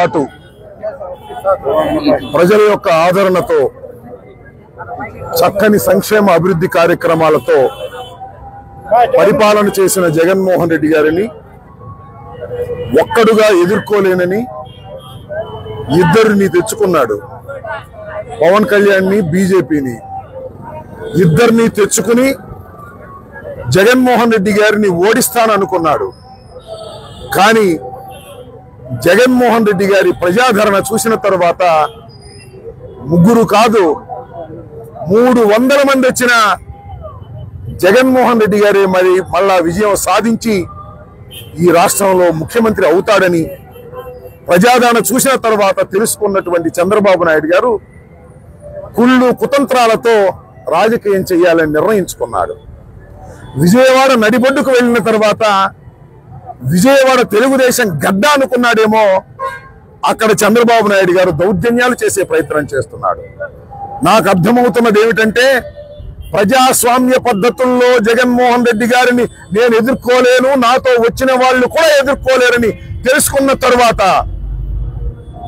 పాటు ప్రజల యొక్క ఆదరణతో చక్కని సంక్షేమ అభివృద్ధి కార్యక్రమాలతో పరిపాలన చేసిన జగన్మోహన్ రెడ్డి గారిని ఒక్కడుగా ఎదుర్కోలేనని ఇద్దరిని తెచ్చుకున్నాడు. పవన్ కళ్యాణ్ని, బీజేపీని ఇద్దరిని తెచ్చుకుని జగన్మోహన్ రెడ్డి గారిని ఓడిస్తాననుకున్నాడు. కానీ జగన్మోహన్ రెడ్డి గారి ప్రజాదరణ చూసిన తర్వాత ముగ్గురు కాదు 300 మంది వచ్చిన జగన్మోహన్ రెడ్డి గారే మళ్ళా విజయం సాధించి ఈ రాష్ట్రంలో ముఖ్యమంత్రి అవుతాడని ప్రజాదరణ చూసిన తర్వాత తెలుసుకున్నటువంటి చంద్రబాబు నాయుడు గారు కుళ్ళు కుతంత్రాలతో రాజకీయం చేయాలని నిర్ణయించుకున్నాడు. విజయవాడ నడిబొడ్డుకు వెళ్ళిన తర్వాత విజయవాడ తెలుగుదేశం గడ్డ అనుకున్నాడేమో, అక్కడ చంద్రబాబు నాయుడు గారు దౌర్జన్యాలు చేసే ప్రయత్నం చేస్తున్నాడు. నాకు అర్థమవుతున్నది ఏమిటంటే, ప్రజాస్వామ్య పద్ధతుల్లో జగన్మోహన్ రెడ్డి గారిని నేను ఎదుర్కోలేను, నాతో వచ్చిన వాళ్ళు కూడా ఎదుర్కోలేరని తెలుసుకున్న తర్వాత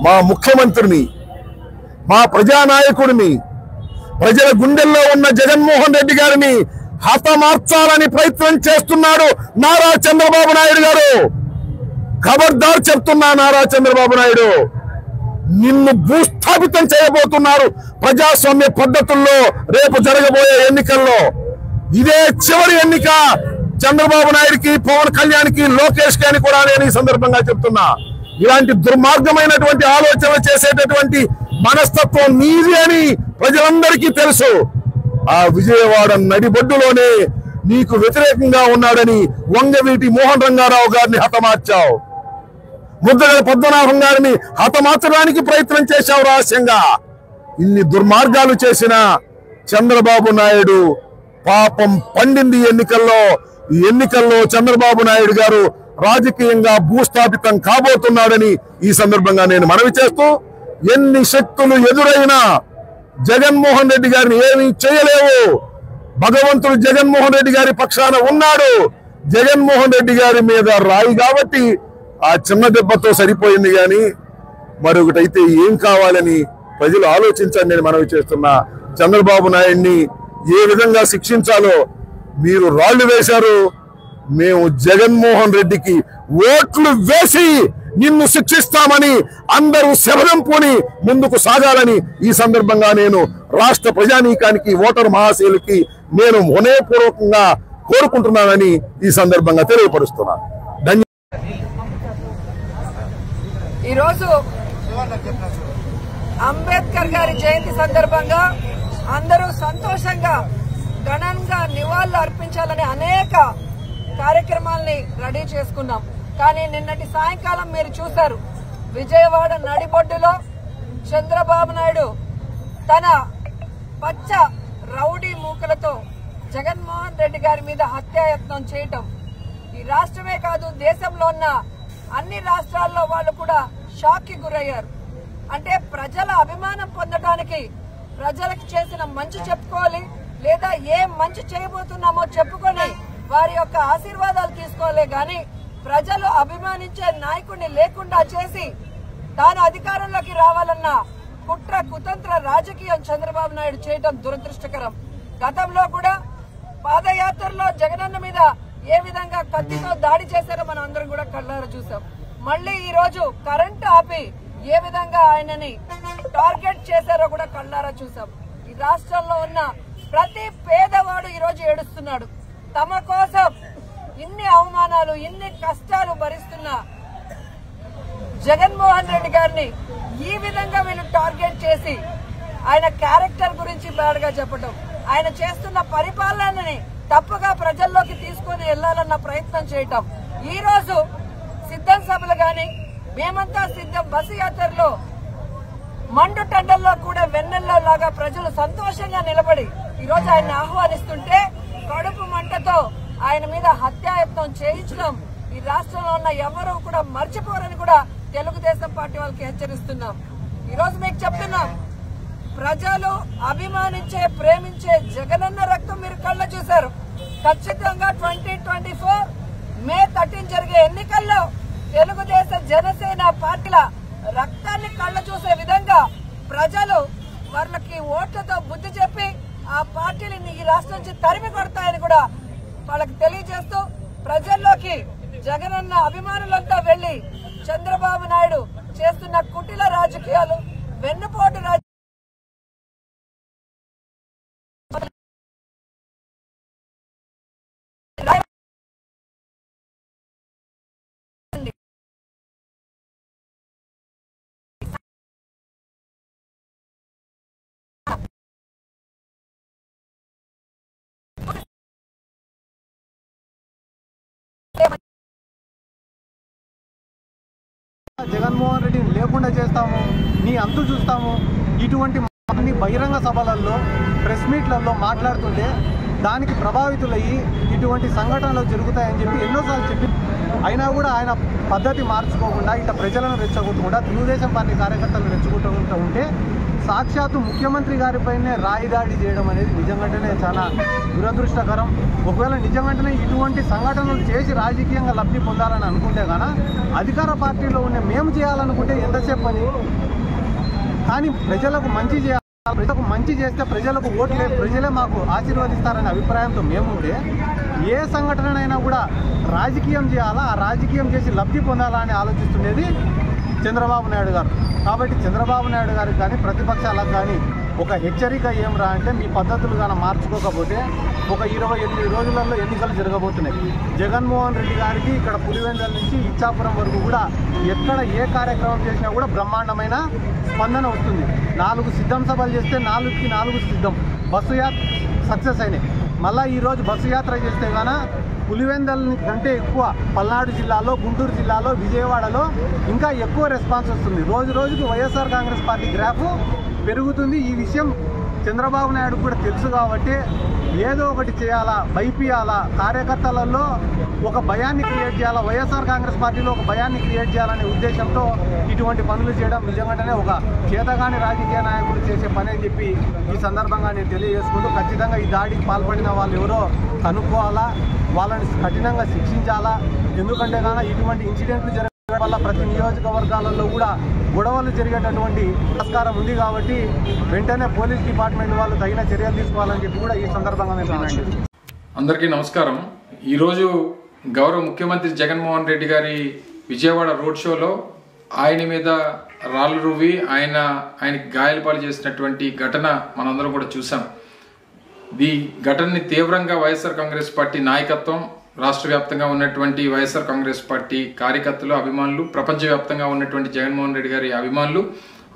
మా ముఖ్యమంత్రిని, మా ప్రజానాయకుడిని, ప్రజల గుండెల్లో ఉన్న జగన్మోహన్ రెడ్డి గారిని హతమార్చాలని ప్రయత్నం చేస్తున్నాడు నారా చంద్రబాబు నాయుడు గారు. ఖబర్దార్ చెప్తున్నా నారా చంద్రబాబు నాయుడు, నిన్ను భూస్థాపితం చేయబోతున్నారు ప్రజాస్వామ్య పద్ధతుల్లో రేపు జరగబోయే ఎన్నికల్లో. ఇదే చివరి ఎన్నిక చంద్రబాబు నాయుడికి, పవన్ కళ్యాణ్కి, లోకేష్ గాని కూడా నేను ఈ సందర్భంగా చెప్తున్నా. ఇలాంటి దుర్మార్గమైనటువంటి ఆలోచన చేసేటటువంటి మనస్తత్వం నీది అని ప్రజలందరికీ తెలుసు. ఆ విజయవాడ నడిబొడ్డులోనే నీకు వ్యతిరేకంగా ఉన్నాడని వంగవీటి మోహన్ రంగారావు గారిని హతమార్చావు. ముద్దగడ పద్మనాభం గారిని హతమార్చడానికి ప్రయత్నం చేశావు రహస్యంగా. ఇన్ని దుర్మార్గాలు చేసిన చంద్రబాబు నాయుడు పాపం పండింది ఈ ఎన్నికల్లో చంద్రబాబు నాయుడు గారు రాజకీయంగా భూస్థాపితం కాబోతున్నాడని ఈ సందర్భంగా నేను మనవి చేస్తూ, ఎన్ని శక్తులు ఎదురైనా జగన్మోహన్ రెడ్డి గారిని ఏమీ చేయలేవు. భగవంతుడు జగన్మోహన్ రెడ్డి గారి పక్షాన ఉన్నాడు. జగన్మోహన్ రెడ్డి గారి మీద రాయి కాబట్టి ఆ చిన్న దెబ్బతో సరిపోయింది, కానీ మరొకటైతే ఏం కావాలని ప్రజలు ఆలోచించండి నేను మనవి చేస్తున్నా. చంద్రబాబు నాయుడిని ఏ విధంగా శిక్షించాలో మీరు రాళ్లు వేశారు. మేము జగన్మోహన్ రెడ్డికి ఓట్లు వేసి నిన్ను శిక్షిస్తామని అందరూ శబదం పూని ముందుకు సాగాలని ఈ సందర్భంగా నేను రాష్ట్ర ప్రజానీకానికి, ఓటరు మహాశయులకి నేను హృదయపూర్వకంగా కోరుకుంటున్నానని ఈ సందర్భంగా తెలియపరుస్తున్నాను. ఈరోజు అంబేద్కర్ గారి జయంతి సందర్భంగా అందరూ సంతోషంగా ఘనంగా నివాళులు అర్పించాలని అనేక కార్యక్రమాల్ని రెడీ చేసుకున్నాం. కానీ నిన్నటి సాయంకాలం మీరు చూశారు, విజయవాడ నడిబొడ్డులో చంద్రబాబు నాయుడు తన పచ్చ రౌడీ మూకలతో జగన్మోహన్ రెడ్డి గారి మీద హత్యాయత్నం చేయటం ఈ రాష్ట్రమే కాదు, దేశంలో ఉన్న అన్ని రాష్ట్రాల్లో వాళ్ళు కూడా షాక్ కి గురయ్యారు. అంటే ప్రజల అభిమానం పొందడానికి ప్రజలకు చేసిన మంచి చెప్పుకోవాలి, లేదా ఏం మంచి చేయబోతున్నామో చెప్పుకొని వారి యొక్క ఆశీర్వాదాలు తీసుకోవాలి. గాని ప్రజలు అభిమానించే నాయకుడిని లేకుండా చేసి తాను అధికారంలోకి రావాలన్న కుట్ర కుతంత్ర రాజకీయం చంద్రబాబు నాయుడు చేయడం దురదృష్టకరం. గతంలో కూడా పాదయాత్రలో జగనన్న మీద ఏ విధంగా కత్తితో దాడి చేశారో మనం అందరం కూడా కళ్ళారా చూసాం. మళ్లీ ఈ రోజు కరెంటు ఆపి ఏ విధంగా ఆయనని టార్గెట్ చేశారో కూడా కళ్ళారా చూసాం. ఈ రాష్ట్రంలో ఉన్న ప్రతి పేదవాడు ఈ రోజు ఏడుస్తున్నాడు. తమ కోసం ఇన్ని అవమానాలు, ఇన్ని కష్టాలు భరిస్తున్న జగన్మోహన్ రెడ్డి గారిని ఈ విధంగా వీళ్ళు టార్గెట్ చేసి ఆయన క్యారెక్టర్ గురించి బ్యాడ్ గా చెప్పడం, ఆయన చేస్తున్న పరిపాలనని తప్పుగా ప్రజల్లోకి తీసుకుని వెళ్లాలన్న ప్రయత్నం చేయటం. ఈ రోజు సిద్ధం సభలు గాని, మేమంతా సిద్ధం బస్సు యాత్రలో మండు టండల్లో కూడా వెన్నెల్లో లాగా ప్రజలు సంతోషంగా నిలబడి ఈ రోజు ఆయన ఆహ్వానిస్తుంటే కడుపు మంటతో ఆయన మీద హత్యాయత్నం చేయించడం ఈ రాష్ట్రంలో ఉన్న ఎవరూ కూడా మర్చిపోరని కూడా తెలుగుదేశం పార్టీ వాళ్ళకి హెచ్చరిస్తున్నాం. ఈ రోజు మీకు చెప్తున్నాం, ప్రజలు అభిమానించే, ప్రేమించే జగనన్న రక్తం మీరు కళ్ళ చూశారు. ఖచ్చితంగా 2024 మే 13 జరిగే ఎన్నికల్లో తెలుగుదేశం జనసేన పార్టీల రక్తాన్ని కళ్ళ చూసే విధంగా ప్రజలు వాళ్ళకి ఓట్లతో బుద్ధి చెప్పి ఆ పార్టీని ఈ రాష్ట్రం నుంచి తరిమి కొడతాయని కూడా వాళ్ళకి తెలియజేస్తూ ప్రజల్లోకి జగనన్న అభిమానులంతా వెళ్లి చంద్రబాబు నాయుడు చేస్తున్న కుటిల రాజకీయాలు వెన్నుపోటు జగన్మోహన్ రెడ్డిని లేకుండా చేస్తాము, నీ అంతు చూస్తాము, ఇటువంటి బహిరంగ సభలలో ప్రెస్ మీట్లలో మాట్లాడుతుంటే దానికి ప్రభావితులయ్యి ఇటువంటి సంఘటనలు జరుగుతాయని చెప్పి ఎన్నోసార్లు చెప్పి అయినా కూడా ఆయన పద్ధతి మార్చుకోకుండా ఇట్లా ప్రజలను రెచ్చగొట్టకుండా తెలుగుదేశం పార్టీ కార్యకర్తలను రెచ్చగొట్టుకుంటూ ఉంటే సాక్షాత్తు ముఖ్యమంత్రి గారిపైనే రాయి దాడి చేయడం అనేది నిజంగానే చాలా దురదృష్టకరం. ఒకవేళ నిజంగానే ఇటువంటి సంఘటనలు చేసి రాజకీయంగా లబ్ధి పొందాలని అనుకుంటే గాన అధికార పార్టీలో ఉన్న మేము చేయాలనుకుంటే ఎంతసేపు అని, కానీ ప్రజలకు మంచి చేయాలి, ప్రజలకు మంచి చేస్తే ప్రజలకు ఓట్లే ప్రజలే మాకు ఆశీర్వదిస్తారనే అభిప్రాయంతో మేముంటే ఏ సంఘటనైనా కూడా రాజకీయం చేయాలా, ఆ రాజకీయం చేసి లబ్ధి పొందాలా అని ఆలోచిస్తుండేది చంద్రబాబు నాయుడు గారు. కాబట్టి చంద్రబాబు నాయుడు గారికి కానీ ప్రతిపక్షాలకు కానీ ఒక హెచ్చరిక ఏమిరా అంటే, మీ పద్ధతులు కానీ మార్చుకోకపోతే ఒక 28 రోజులలో ఎన్నికలు జరగబోతున్నాయి. జగన్మోహన్ రెడ్డి గారికి ఇక్కడ పులివెందుల నుంచి ఇచ్చాపురం వరకు కూడా ఎక్కడ ఏ కార్యక్రమం చేసినా కూడా బ్రహ్మాండమైన స్పందన వస్తుంది. 4 సిద్ధం సభలు చేస్తే 4కి 4 సిద్ధం, బస్సు యాత్ర సక్సెస్ అయినాయి. మళ్ళీ ఈరోజు బస్సు యాత్ర చేస్తే గాన పులివెందుల కంటే ఎక్కువ పల్నాడు జిల్లాలో, గుంటూరు జిల్లాలో, విజయవాడలో ఇంకా ఎక్కువ రెస్పాన్స్ వస్తుంది. రోజు రోజుకి వైఎస్ఆర్ కాంగ్రెస్ పార్టీ గ్రాఫ్ పెరుగుతుంది. ఈ విషయం చంద్రబాబు నాయుడు కూడా తెలుసు కాబట్టి ఏదో ఒకటి చేయాలా, భయపియాలా, కార్యకర్తలలో ఒక భయాన్ని క్రియేట్ చేయాలా, వైఎస్ఆర్ కాంగ్రెస్ పార్టీలో ఒక భయాన్ని క్రియేట్ చేయాలనే ఉద్దేశంతో ఇటువంటి పనులు చేయడం నిజంగానే ఒక చేతగాని రాజకీయ నాయకులు చేసే పని అని చెప్పి ఈ సందర్భంగా నేను తెలియజేసుకుంటూ, ఖచ్చితంగా ఈ దాడికి పాల్పడిన వాళ్ళు ఎవరో కనుక్కోవాలా, వాళ్ళని కఠినంగా శిక్షించాలా. ఎందుకంటే కానీ ఇటువంటి ఇన్సిడెంట్లు జరగడం వల్ల ప్రతి నియోజకవర్గాలలో కూడా గొడవలు జరిగేటటువంటి ఆస్కారం ఉంది. కాబట్టి వెంటనే పోలీస్ డిపార్ట్మెంట్ వాళ్ళు తగిన చర్యలు తీసుకోవాలని చెప్పి కూడా ఈ సందర్భంగా నేను అందరికీ నమస్కారం. ఈరోజు గౌరవ ముఖ్యమంత్రి జగన్మోహన్ రెడ్డి గారి విజయవాడ రోడ్ షోలో ఆయన మీద రాళ్ళు రువ్వి ఆయనకి గాయాలపాలు చేసినటువంటి ఘటన మనందరం కూడా చూసాం. ఈ ఘటనని తీవ్రంగా వైఎస్ఆర్ కాంగ్రెస్ పార్టీ నాయకత్వం, రాష్ట్ర వ్యాప్తంగా ఉన్నటువంటి వైఎస్ఆర్ కాంగ్రెస్ పార్టీ కార్యకర్తలు, అభిమానులు, ప్రపంచవ్యాప్తంగా ఉన్నటువంటి జగన్మోహన్ రెడ్డి గారి అభిమానులు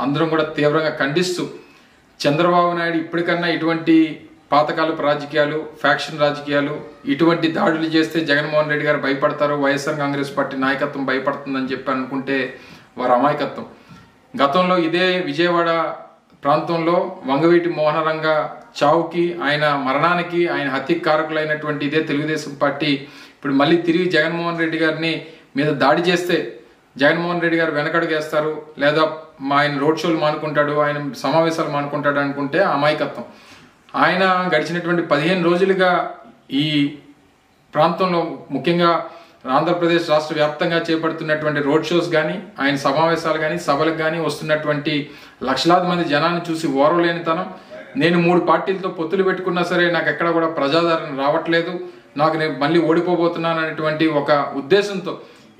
అందరం కూడా తీవ్రంగా ఖండిస్తూ, చంద్రబాబు నాయుడు ఇప్పటికన్నా ఇటువంటి పాతకాలపు రాజకీయాలు, ఫ్యాక్షన్ రాజకీయాలు, ఇటువంటి దాడులు చేస్తే జగన్మోహన్ రెడ్డి గారు భయపడతారు, వైఎస్ఆర్ కాంగ్రెస్ పార్టీ నాయకత్వం భయపడుతుందని చెప్పి అనుకుంటే వారి అమాయకత్వం. గతంలో ఇదే విజయవాడ ప్రాంతంలో వంగవీటి మోహనరంగ చావుకి, ఆయన మరణానికి, ఆయన హత్యకి కారకులైనటువంటి ఇదే తెలుగుదేశం పార్టీ ఇప్పుడు మళ్ళీ తిరిగి జగన్మోహన్ రెడ్డి గారిని మీద దాడి చేస్తే జగన్మోహన్ రెడ్డి గారు వెనకడుగేస్తారు, లేదా ఆయన రోడ్ షోలు మానుకుంటాడు, ఆయన సమావేశాలు మానుకుంటాడు అనుకుంటే అమాయకత్వం. ఆయన గడిచినటువంటి 15 రోజులుగా ఈ ప్రాంతంలో, ముఖ్యంగా ఆంధ్రప్రదేశ్ రాష్ట్ర వ్యాప్తంగా చేపడుతున్నటువంటి రోడ్ షోస్ కానీ, ఆయన సమావేశాలు కానీ, సభలకు కానీ వస్తున్నటువంటి లక్షలాది మంది జనాన్ని చూసి ఓర్వలేనితనం, నేను 3 పార్టీలతో పొత్తులు పెట్టుకున్నా సరే నాకు ఎక్కడ కూడా ప్రజాదరణ రావట్లేదు, నేను మళ్ళీ ఓడిపోబోతున్నాను అనేటువంటి ఒక ఉద్దేశంతో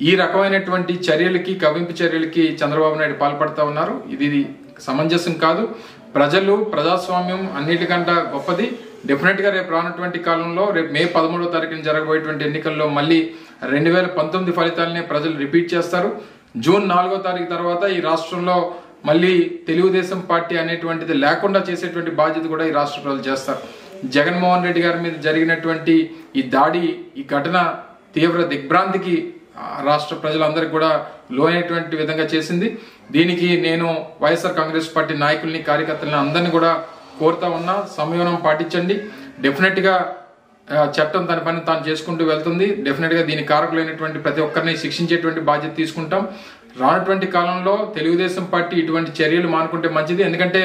ఈ రకమైనటువంటి చర్యలకి, కవింపు చర్యలకి చంద్రబాబు నాయుడు పాల్పడతా ఉన్నారు. ఇది సమంజసం కాదు. ప్రజలు, ప్రజాస్వామ్యం అన్నిటికంటే గొప్పది. డెఫినెట్గా రేపు రానటువంటి కాలంలో, రేపు మే 13వ తారీఖున జరగబోయేటువంటి ఎన్నికల్లో మళ్ళీ 2019 ఫలితాలనే ప్రజలు రిపీట్ చేస్తారు. జూన్ 4వ తారీఖు తర్వాత ఈ రాష్ట్రంలో మళ్ళీ తెలుగుదేశం పార్టీ అనేటువంటిది లేకుండా చేసేటువంటి బాధ్యత కూడా ఈ రాష్ట్ర ప్రజలు చేస్తారు. జగన్మోహన్ రెడ్డి గారి మీద జరిగినటువంటి ఈ దాడి, ఈ ఘటన తీవ్ర దిగ్భ్రాంతికి రాష్ట్ర ప్రజలందరికీ కూడా లోనైనటువంటి విధంగా చేసింది. దీనికి నేను వైఎస్ఆర్ కాంగ్రెస్ పార్టీ నాయకుల్ని, కార్యకర్తలని అందరినీ కూడా కోరుతా ఉన్నా, సంయమనం పాటించండి. డెఫినెట్గా చట్టం తన పని తాను చేసుకుంటూ వెళ్తుంది. డెఫినెట్గా దీని కారకులైనటువంటి ప్రతి ఒక్కరిని శిక్షించేటువంటి బాధ్యత తీసుకుంటాం. రానటువంటి కాలంలో తెలుగుదేశం పార్టీ ఇటువంటి చర్యలు మానుకుంటే మంచిది. ఎందుకంటే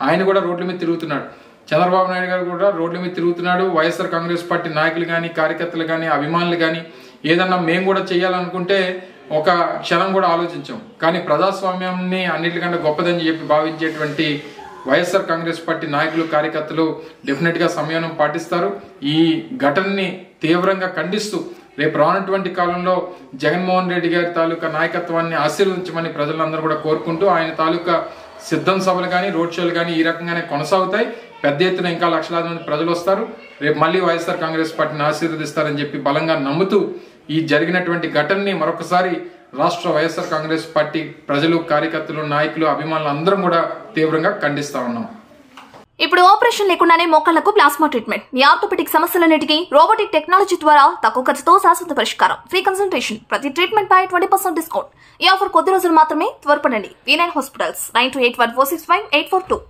ఆయన కూడా రోడ్ల మీద తిరుగుతున్నాడు, చంద్రబాబు నాయుడు గారు కూడా రోడ్ల మీద తిరుగుతున్నాడు. వైఎస్ఆర్ కాంగ్రెస్ పార్టీ నాయకులు కానీ, కార్యకర్తలు కానీ, అభిమానులు కానీ ఏదన్నా మేము కూడా చేయాలనుకుంటే ఒక క్షణం కూడా ఆలోచించాం. కానీ ప్రజాస్వామ్యాన్ని అన్నిటికంటే గొప్పదని చెప్పి భావించేటువంటి వైఎస్ఆర్ కాంగ్రెస్ పార్టీ నాయకులు కార్యకర్తలు డెఫినెట్ గా సంయమనం పాటిస్తారు. ఈ ఘటనని తీవ్రంగా ఖండిస్తూ రేపు రానటువంటి కాలంలో జగన్మోహన్ రెడ్డి గారి తాలూకా నాయకత్వాన్ని ఆశీర్వదించమని ప్రజలందరూ కూడా కోరుకుంటూ ఆయన తాలూకా సిద్ధం సభలు కానీ రోడ్ షోలు కానీ ఈ రకంగానే కొనసాగుతాయి. పెద్ద ఎత్తున ఇంకా లక్షలాది మంది ప్రజలు వస్తారు. రేపు మళ్ళీ వైఎస్ఆర్ కాంగ్రెస్ పార్టీని ఆశీర్వదిస్తారని చెప్పి బలంగా నమ్ముతూ ఈ జరిగినటువంటి ఘటనని మరొకసారి రాష్ట్ర వైఎస్ఆర్ కాంగ్రెస్ పార్టీ ప్రజలు, కార్యకర్తలు, నాయకులు, అభిమానులు అందరం కూడా తీవ్రంగా ఖండిస్తా ఉన్నాం. ఇప్పుడు ఆపరేషన్ లేకుండానే మోకాళ్లకు ప్లాస్మా ట్రీట్మెంట్. మీ ఆర్థోపెటిక్ సమస్యలన్నిటికీ రోబోటిక్ టెక్నాలజీ ద్వారా తక్కువ ఖర్చుతో శాశ్వత పరిష్కారం. Free consultation. ప్రతి ట్రీట్మెంట్ పై 20% డిస్కౌంట్. ఈ ఆఫర్ కొద్ది రోజులు మాత్రమే. త్వరపడండి. V9 hospitals 9281465842.